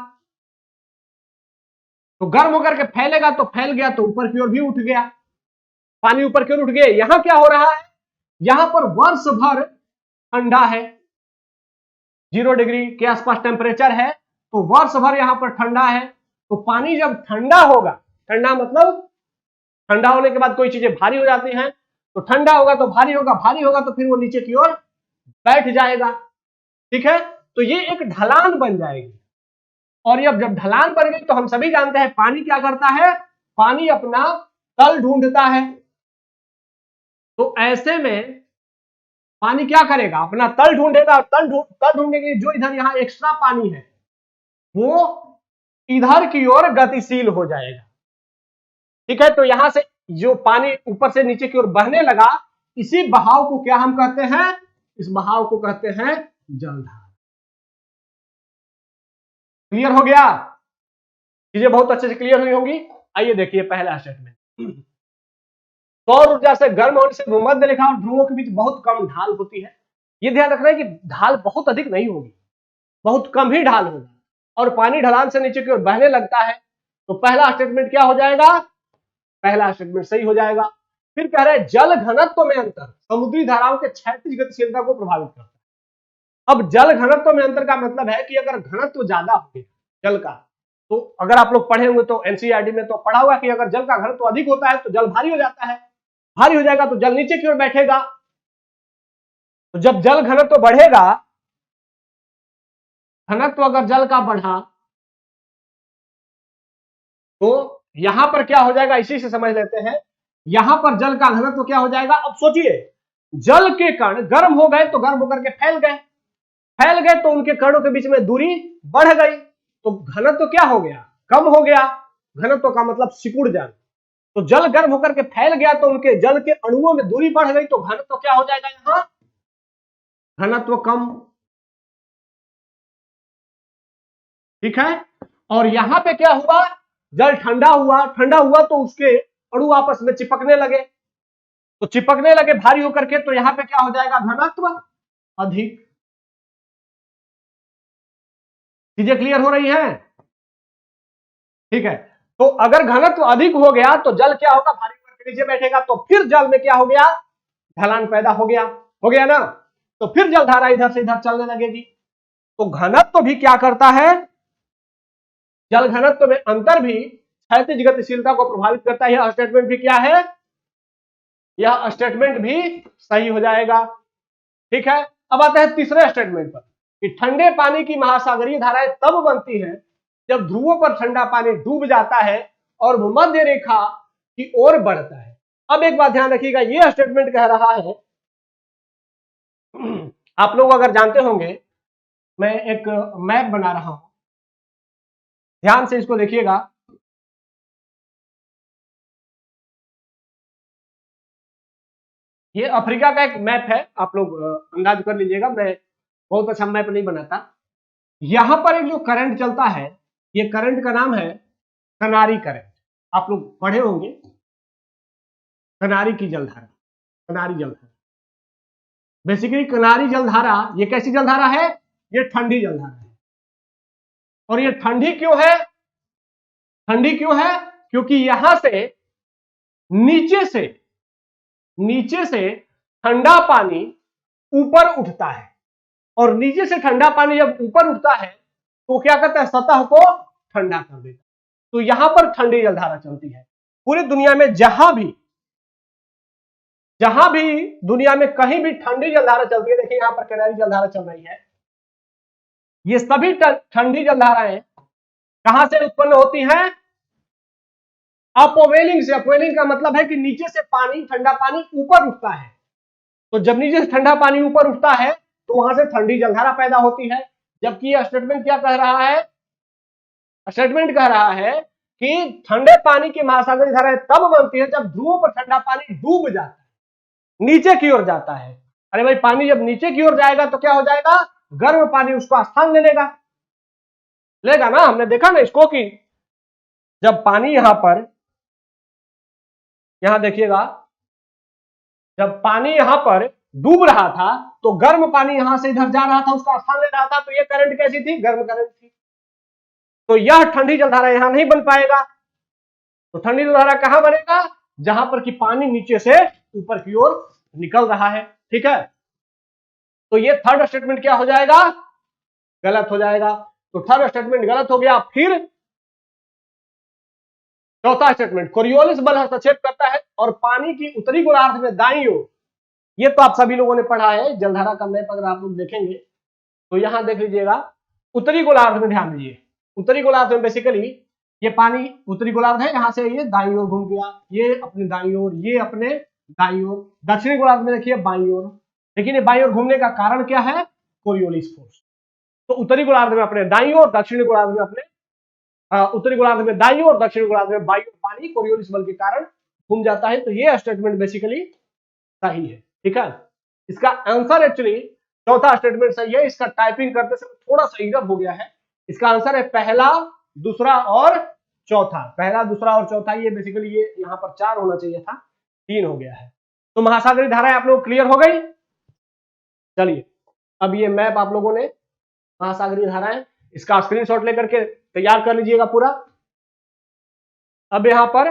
तो गर्म होकर के फैलेगा तो फैल गया, तो ऊपर की ओर भी उठ गया, पानी ऊपर की ओर उठ गया। यहां क्या हो रहा है, यहां पर वर्ष भर ठंडा है, 0 डिग्री के आसपास टेम्परेचर है, तो वर्ष भर यहां पर ठंडा है। तो पानी जब ठंडा होगा, ठंडा मतलब ठंडा होने के बाद कोई चीजें भारी हो जाती हैं, तो ठंडा होगा तो भारी होगा, भारी होगा तो फिर वो नीचे की ओर बैठ जाएगा। ठीक है, तो ये एक ढलान बन जाएगी, और जब ढलान बन गई तो हम सभी जानते हैं पानी क्या करता है, पानी अपना तल ढूंढता है। तो ऐसे में पानी क्या करेगा, अपना तल ढूंढेगा, और तल ढूंढने के जो इधर यहां एक्स्ट्रा पानी है वो इधर की ओर गतिशील हो जाएगा। ठीक है, तो यहां से जो पानी ऊपर से नीचे की ओर बहने लगा, इसी बहाव को क्या हम कहते हैं, इस बहाव को कहते हैं जलधारा। क्लियर हो गया, चीजें बहुत अच्छे से क्लियर हुई होंगी। आइए देखिए पहला स्टेटमेंट, सौर ऊर्जा से गर्म होने से भूमध्य रेखा और ध्रुवों के बीच बहुत कम ढाल होती है। यह ध्यान रखना है कि ढाल बहुत अधिक नहीं होगी, बहुत कम ही ढाल होगी, और पानी ढलान से नीचे की ओर बहने लगता है, तो पहला स्टेटमेंट क्या हो जाएगा, पहला स्टेटमेंट सही हो जाएगा। फिर कह रहे हैं जल घनत्व में अंतर समुद्री धाराओं के क्षैतिज गतिशीलता को प्रभावित करता है। अब जल घनत्व में अंतर का मतलब है कि अगर घनत्व ज्यादा हो गया जल का, तो अगर आप लोग पढ़े होंगे तो एनसीईआरटी में तो पढ़ा हुआ कि अगर जल का घनत्व अधिक होता है तो जल भारी हो जाता है, भारी हो जाएगा तो जल नीचे की ओर बैठेगा। तो जब जल घनत्व बढ़ेगा, घनत्व अगर जल का बढ़ा तो यहां पर क्या हो जाएगा, इसी से समझ लेते हैं। यहां पर जल का घनत्व क्या हो जाएगा, अब सोचिए जल के कण गर्म हो गए तो गर्म होकर के फैल गए, फैल गए तो उनके कणों के बीच में दूरी बढ़ गई, तो घनत्व क्या हो गया, कम हो गया। घनत्व का मतलब सिकुड़ जाना। तो जल गर्म होकर के फैल गया तो उनके जल के अणुओं में दूरी बढ़ गई, तो घनत्व क्या हो जाएगा, यहां घनत्व कम। ठीक है। और यहां पे क्या हुआ, जल ठंडा हुआ, ठंडा हुआ तो उसके अणु आपस में चिपकने लगे, तो चिपकने लगे भारी होकर के, तो यहां पे क्या हो जाएगा, घनत्व अधिक। चीजें क्लियर हो रही हैं? ठीक है। तो अगर घनत्व अधिक हो गया तो जल क्या होगा, भारी होकर के नीचे बैठेगा, तो फिर जल में क्या हो गया, ढलान पैदा हो गया ना, तो फिर जलधारा इधर से इधर चलने लगेगी। तो घनत्व भी क्या करता है, जल घनत्व में अंतर भी क्षैतिज गतिशीलता को प्रभावित करता है। यह स्टेटमेंट भी क्या है, यह स्टेटमेंट भी सही हो जाएगा। ठीक है। अब आते हैं तीसरे स्टेटमेंट पर कि ठंडे पानी की महासागरीय धाराएं तब बनती हैं जब ध्रुवों पर ठंडा पानी डूब जाता है और भूमध्य रेखा की ओर बढ़ता है। अब एक बात ध्यान रखिएगा, यह स्टेटमेंट कह रहा है, आप लोग अगर जानते होंगे, मैं एक मैप बना रहा हूं, ध्यान से इसको देखिएगा। ये अफ्रीका का एक मैप है, आप लोग अंदाज कर लीजिएगा, मैं बहुत अच्छा मैप नहीं बनाता। यहां पर एक जो करंट चलता है, ये करंट का नाम है कनारी करंट। आप लोग पढ़े होंगे, कनारी की जलधारा, कनारी जलधारा। बेसिकली कनारी जलधारा ये कैसी जलधारा है, ये ठंडी जलधारा है। और ये ठंडी क्यों है, ठंडी क्यों है, क्योंकि यहां से नीचे से ठंडा पानी ऊपर उठता है, और नीचे से ठंडा पानी जब ऊपर उठता है तो क्या करता है, सतह को ठंडा कर देता है। तो यहां पर ठंडी जलधारा चलती है। पूरी दुनिया में जहां भी दुनिया में कहीं भी ठंडी जलधारा चलती है, देखिए यहां पर कनारी जलधारा चल रही है, ये सभी ठंडी जलधाराएं कहां से उत्पन्न होती हैं, अपवेलिंग से। अपवेलिंग का मतलब है कि नीचे से पानी, ठंडा पानी ऊपर उठता है। तो जब नीचे से ठंडा पानी ऊपर उठता है तो वहां से ठंडी जलधारा पैदा होती है। जबकि यह स्टेटमेंट क्या कह रहा है, स्टेटमेंट कह रहा है कि ठंडे पानी की महासागरीय धाराएं तब बनती है जब ध्रुवों पर ठंडा पानी डूब जाता है, नीचे की ओर जाता है। अरे भाई, पानी जब नीचे की ओर जाएगा तो क्या हो जाएगा, गर्म पानी उसका स्थान ले लेगा ना। हमने देखा ना इसको कि जब पानी यहां देखिएगा, जब पानी यहां पर डूब रहा था तो गर्म पानी यहां से इधर जा रहा था, उसका स्थान ले रहा था, तो ये करंट कैसी थी, गर्म करंट थी। तो यह ठंडी जलधारा यहां नहीं बन पाएगा। तो ठंडी जलधारा कहां बनेगा, जहां पर कि पानी नीचे से ऊपर की ओर निकल रहा है। ठीक है। तो ये थर्ड स्टेटमेंट क्या हो जाएगा, गलत हो जाएगा। तो थर्ड स्टेटमेंट गलत हो गया। फिर चौथा स्टेटमेंट, कोरियोलिस बल हस्तक्षेप करता है और पानी की उत्तरी गोलार्ध में दाईं ओर, ये तो आप सभी लोगों ने पढ़ा है, जलधारा का मैप अगर आप लोग देखेंगे तो यहां देख लीजिएगा, उत्तरी गोलार्ध में ध्यान दीजिए। उत्तरी गोलार्ध में बेसिकली ये पानी उत्तरी गोलार्ध है, यहां से ये दाईं ओर घूम गया, ये अपने दाईं ओर, ये अपने दाईं ओर। दक्षिणी गोलार्ध में देखिए बाईं ओर। लेकिन ये बाईं ओर घूमने का कारण क्या है, कोरियोलिस फोर्स। तो उत्तरी गोलार्ध में अपने दाईं ओर, दक्षिणी गोलार्ध में अपने उत्तरी गोलार्ध में दाईं ओर, दक्षिणी गोलार्ध में बाईं ओर पानी कोरियोलिस बल के कारण घूम जाता है। तो ये स्टेटमेंट बेसिकली सही है। ठीक है। इसका आंसर एक्चुअली चौथा स्टेटमेंट सही है। इसका टाइपिंग करते समय थोड़ा सा इरर हो गया है। इसका आंसर है पहला, दूसरा और चौथा। पहला, दूसरा और चौथा, ये बेसिकली ये यहां पर 4 होना चाहिए था, 3 हो गया है। तो महासागरीय धाराएं आप लोग क्लियर हो गई। चलिए, अब ये मैप आप लोगों ने महासागरीय धाराएं, इसका स्क्रीनशॉट लेकर के तैयार कर लीजिएगा पूरा। अब यहां पर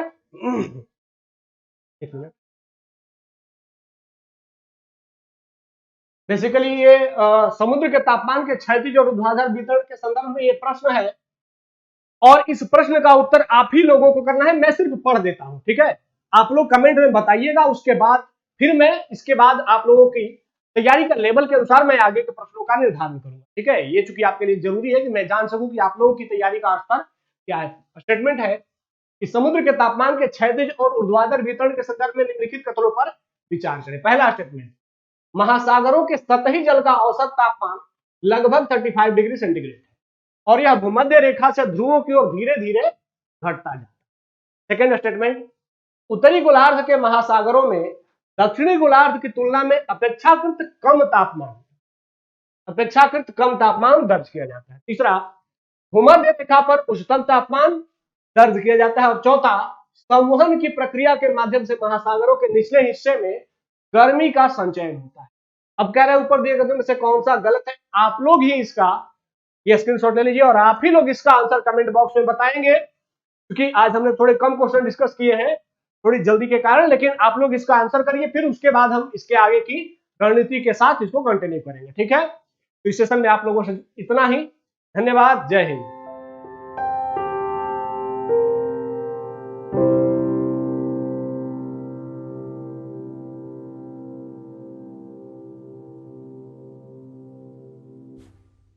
एक मिनट, बेसिकली ये समुद्र के तापमान के क्षैतिज और ऊर्ध्वाधर वितरण के संदर्भ में ये प्रश्न है, और इस प्रश्न का उत्तर आप ही लोगों को करना है, मैं सिर्फ पढ़ देता हूं, ठीक है। आप लोग कमेंट में बताइएगा, उसके बाद फिर मैं इसके बाद आप लोगों की तैयारी का लेवल के अनुसार मैं आगे के प्रश्नों का निर्धारण करूंगा, ठीक है। ये चूंकि आपके लिए जरूरी है कि मैं जान सकूं कि आप लोगों की तैयारी का स्तर क्या है। स्टेटमेंट है कि समुद्र के तापमान के क्षैतिज और ऊर्ध्वाधर वितरण के संदर्भ में निम्नलिखित कथनों पर विचार करें। पहला स्टेटमेंट, महासागरों के सतही जल का औसत तापमान लगभग 35 डिग्री सेंटीग्रेड है और यह भूमध्य रेखा से ध्रुवों की ओर धीरे धीरे घटता जाता है। सेकेंड स्टेटमेंट, उत्तरी गोलार्ध के महासागरों में दक्षिणी गोलार्ध की तुलना में अपेक्षाकृत कम तापमान दर्ज किया जाता है। तीसरा, भूमध्य रेखा पर उच्चतम तापमान दर्ज किया जाता है। और चौथा, संवहन की प्रक्रिया के माध्यम से महासागरों के निचले हिस्से में गर्मी का संचयन होता है। अब कह रहे हैं ऊपर दिए गए में से कौन सा गलत है, आप लोग ही इसका ये स्क्रीनशॉट ले लीजिए और आप ही लोग इसका आंसर कमेंट बॉक्स में बताएंगे, क्योंकि आज हमने थोड़े कम क्वेश्चन डिस्कस किए हैं थोड़ी जल्दी के कारण, लेकिन आप लोग इसका आंसर करिए, फिर उसके बाद हम इसके आगे की रणनीति के साथ इसको कंटिन्यू करेंगे, ठीक है। तो इस सेशन में आप लोगों से इतना ही, धन्यवाद, जय हिंद।